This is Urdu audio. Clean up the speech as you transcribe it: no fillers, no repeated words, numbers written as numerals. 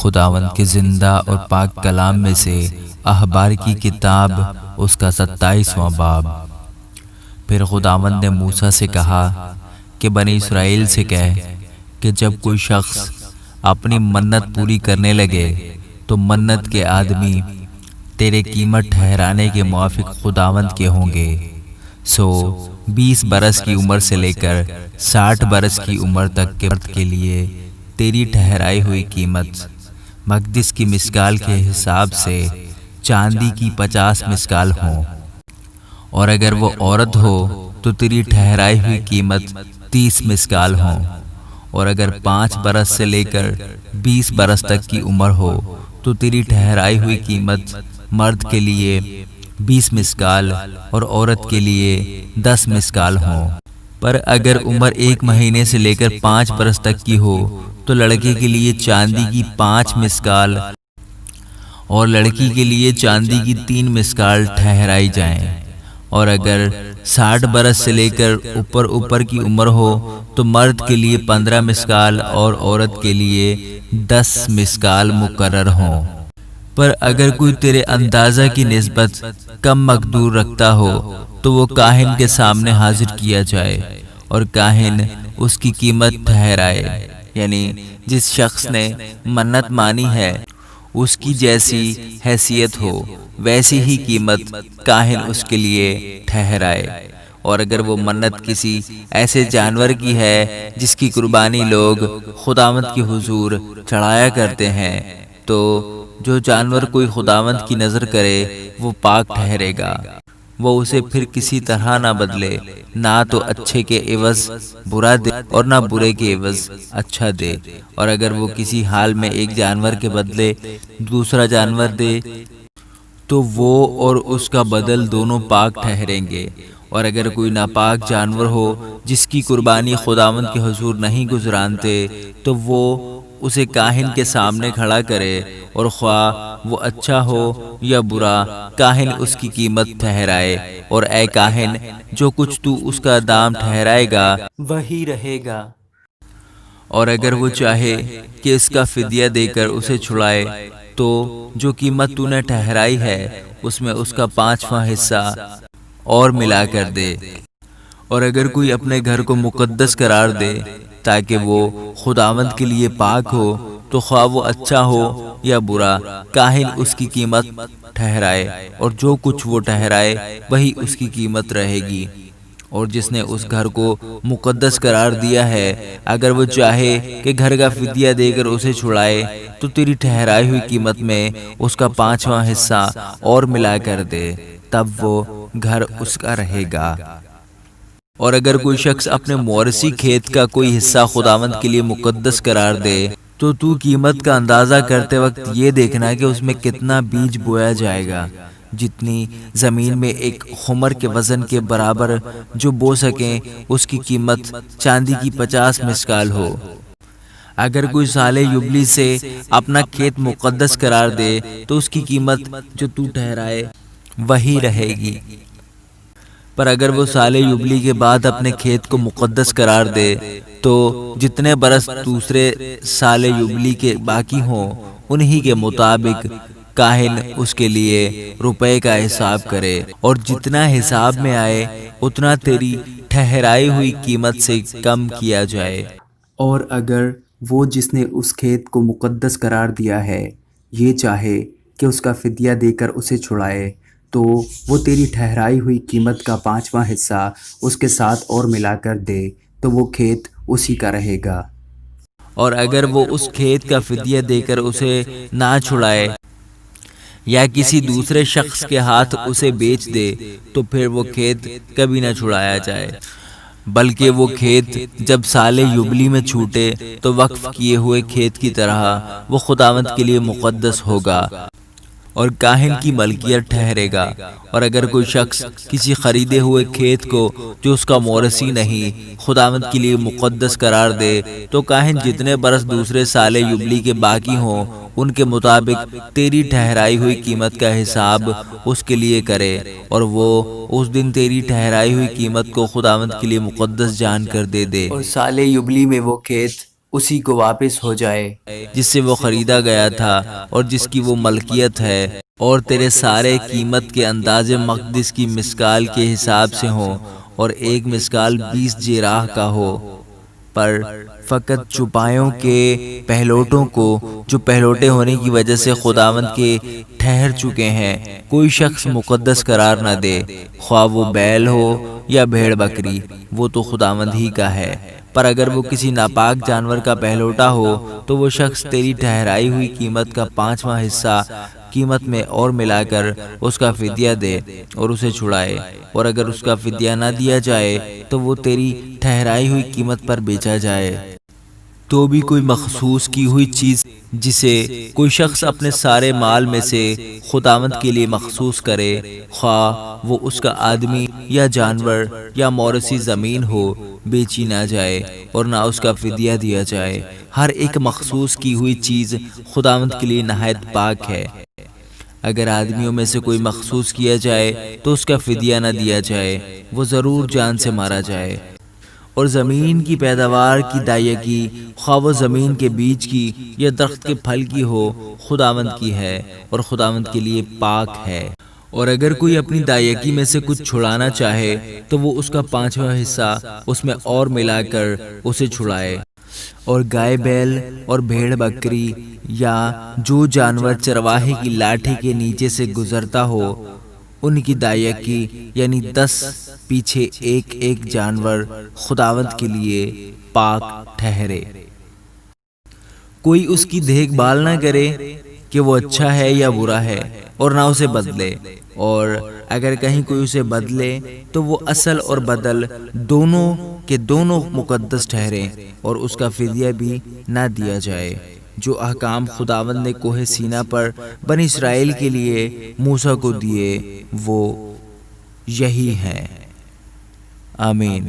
خداوند کے زندہ اور پاک کلام میں سے احبار کی کتاب اس کا 27واں باب۔ پھر خداوند نے موسیٰ سے کہا کہ بنی اسرائیل سے کہہ کہ جب کوئی شخص اپنی منت پوری کرنے لگے تو منت کے آدمی تیرے قیمت ٹھہرانے کے موافق خداوند کے ہوں گے۔ سو 20 برس کی عمر سے لے کر 60 برس کی عمر تک کے مرد کے لیے تیری ٹھہرائی ہوئی قیمت مقدس کی مسکال کے حساب سے چاندی کی 50 مسکال ہوں، اور اگر وہ عورت ہو تو تیری ٹھہرائی ہوئی قیمت 30 مسکال ہوں، اور اگر 5 برس سے لے کر 20 برس تک کی عمر ہو تو تیری ٹھہرائی ہوئی قیمت مرد کے لیے 20 مسکال اور عورت کے لیے 10 مسکال ہوں۔ پر اگر عمر 1 مہینے سے لے کر 5 برس تک کی ہو تو لڑکے کے لیے چاندی کی 5 مسکال اور لڑکی کے لیے چاندی کی 3 مسکال ٹھہرائی جائیں، اور اگر 60 برس سے لے کر اوپر کی عمر ہو تو مرد کے لیے 15 مسکال اور عورت کے لیے 10 مسکال مقرر ہوں۔ پر اگر کوئی تیرے اندازہ کی نسبت کم مقدور رکھتا ہو تو وہ کاہن کے سامنے حاضر کیا جائے، اور کاہن اس کی قیمت ٹھہرائے، یعنی جس شخص نے منت مانی ہے اس کی جیسی حیثیت ہو ویسی ہی قیمت کاہن اس کے لیے ٹھہرائے۔ اور اگر وہ منت کسی ایسے جانور کی ہے جس کی قربانی لوگ خداوند کے حضور چڑھایا کرتے ہیں، تو جو جانور کوئی خداوند کی نظر کرے وہ پاک ٹھہرے گا، وہ اسے پھر کسی طرح نہ بدلے، نہ تو اچھے کے عوض برا دے اور نہ برے کے عوض اچھا دے۔ اور اگر وہ کسی حال میں ایک جانور کے بدلے دوسرا جانور دے تو وہ اور اس کا بدل دونوں پاک ٹھہریں گے۔ اور اگر کوئی ناپاک جانور ہو جس کی قربانی خداوند کے حضور نہیں گزرانتے تو وہ اسے کاہن کے سامنے کھڑا کرے، اور خواہ وہ اچھا ہو یا برا کاہن اس کی قیمت ٹھہرائے، اور اے کاہن جو کچھ تو اس کا دام ٹھہرائے گا وہی رہے گا۔ اور اگر وہ چاہے کہ اس کا فدیہ دے کر اسے چھڑائے تو جو قیمت تو نے ٹھہرائی ہے اس میں اس کا 5واں حصہ اور ملا کر دے۔ اور اگر کوئی اپنے گھر کو مقدس قرار دے تاکہ وہ خداوند کے لیے پاک ہو تو خواہ وہ اچھا ہو یا برا کاہن اس کی قیمت ٹھہرائے، اور جو کچھ وہ ٹھہرائے وہی اس کی قیمت رہے گی۔ اور جس نے اس گھر کو مقدس قرار دیا ہے اگر وہ چاہے کہ گھر کا فدیہ دے کر اسے چھڑائے تو تیری ٹھہرائی ہوئی قیمت میں اس کا 5واں حصہ اور ملا کر دے، تب وہ گھر اس کا رہے گا۔ اور اگر کوئی شخص اپنے موروثی کھیت کا کوئی حصہ خداوند کے لیے مقدس قرار دے تو قیمت کا اندازہ کرتے وقت یہ دیکھنا کہ اس میں کتنا بیج بویا جائے گا، جتنی زمین میں ایک خمر کے وزن کے برابر جو بو سکیں اس کی قیمت چاندی کی 50 مسکال ہو۔ اگر کوئی سال یوبلی سے اپنا کھیت مقدس قرار دے تو اس کی قیمت جو تو ٹھہرائے وہی رہے گی۔ پر اگر وہ سال یوبلی کے بعد اپنے کھیت کو مقدس قرار دے تو جتنے برس دوسرے سال یوبلی کے باقی ہوں انہی کے مطابق کاہن اس کے لیے روپے کا حساب کرے، اور جتنا حساب میں آئے اتنا تیری ٹھہرائی ہوئی قیمت سے کم کیا جائے۔ اور اگر وہ جس نے اس کھیت کو مقدس قرار دیا ہے یہ چاہے کہ اس کا فدیہ دے کر اسے چھڑائے تو وہ تیری ٹھہرائی ہوئی قیمت کا 5واں حصہ اس کے ساتھ اور ملا کر دے، تو وہ کھیت اسی کا رہے گا۔ اور اگر وہ اس کھیت کا فدیہ دے کر اسے نہ چھڑائے یا کسی دوسرے شخص کے ہاتھ اسے بیچ دے تو پھر وہ کھیت کبھی نہ چھڑایا جائے، بلکہ وہ کھیت جب سال یوبلی میں چھوٹے تو وقف کیے ہوئے کھیت کی طرح وہ خداوند کے لیے مقدس ہوگا اور کاہن کی ملکیت ٹھہرے گا۔ اور اگر کوئی شخص کسی خریدے ہوئے کھیت کو جو اس کا موروثی نہیں خداوند کے لیے مقدس قرار دے تو کاہن جتنے برس دوسرے سال یوبلی کے باقی ہوں ان کے مطابق تیری ٹھہرائی ہوئی قیمت کا حساب اس کے لیے کرے، اور وہ اس دن تیری ٹھہرائی ہوئی قیمت کو خداوند کے لیے مقدس جان کر دے۔ اور سال یوبلی میں وہ کھیت اسی کو واپس ہو جائے جس سے وہ خریدا گیا تھا اور جس کی وہ ملکیت ہے، اور تیرے سارے قیمت کے انداز مقدس کی مسکال کے حساب سے ہوں، اور ایک مسکال 20 جراح کا ہو، پر فقط چوپایوں کے پہلوٹوں کو جو پہلوٹے ہونے کی وجہ سے خداوند کے ٹھہر چکے ہیں کوئی شخص مقدس قرار نہ دے، خواہ وہ بیل ہو یا بھیڑ بکری، وہ تو خداوند ہی کا ہے۔ پر اگر وہ کسی ناپاک جانور کا پہلوٹا ہو تو وہ شخص تیری ٹھہرائی ہوئی قیمت کا 5واں حصہ قیمت میں اور ملا کر اس کا فدیہ دے اور اسے چھڑائے، اور اگر اس کا فدیہ نہ دیا جائے تو وہ تیری ٹھہرائی ہوئی قیمت پر بیچا جائے۔ تو بھی کوئی مخصوص کی ہوئی چیز جسے کوئی شخص اپنے سارے مال میں سے خداوند کے لیے مخصوص کرے، خواہ وہ اس کا آدمی یا جانور یا موروثی زمین ہو، بیچی نہ جائے اور نہ اس کا فدیہ دیا جائے۔ ہر ایک مخصوص کی ہوئی چیز خداوند کے لیے نہایت پاک ہے۔ اگر آدمیوں میں سے کوئی مخصوص کیا جائے تو اس کا فدیہ نہ دیا جائے، وہ ضرور جان سے مارا جائے۔ اور زمین کی پیداوار کی دائیگی، خواہ وہ زمین کے بیج کی یا درخت کے پھل کی ہو، خداوند کی ہے اور خداوند کے لیے پاک ہے۔ اور اگر کوئی اپنی دائیگی میں سے کچھ چھڑانا چاہے تو وہ اس کا 5واں حصہ اس میں اور ملا کر اسے چھڑائے۔ اور گائے بیل اور بھیڑ بکری یا جو جانور چرواہے کی لاٹھی کے نیچے سے گزرتا ہو، ان کی دائیگی یعنی 10 پیچھے ایک جانور خداوند کے لیے پاک ٹھہرے۔ کوئی اس کی دیکھ بھال نہ کرے کہ وہ اچھا ہے یا برا ہے، اور نہ اسے بدلے، اور اگر کہیں کوئی اسے بدلے تو وہ اصل اور بدل دونوں کے دونوں مقدس ٹھہریں، اور اس کا فدیہ بھی نہ دیا جائے۔ جو احکام خداوند نے کوہ سینا پر بنی اسرائیل کے لیے موسیٰ کو دیے وہ یہی ہیں۔ آمین۔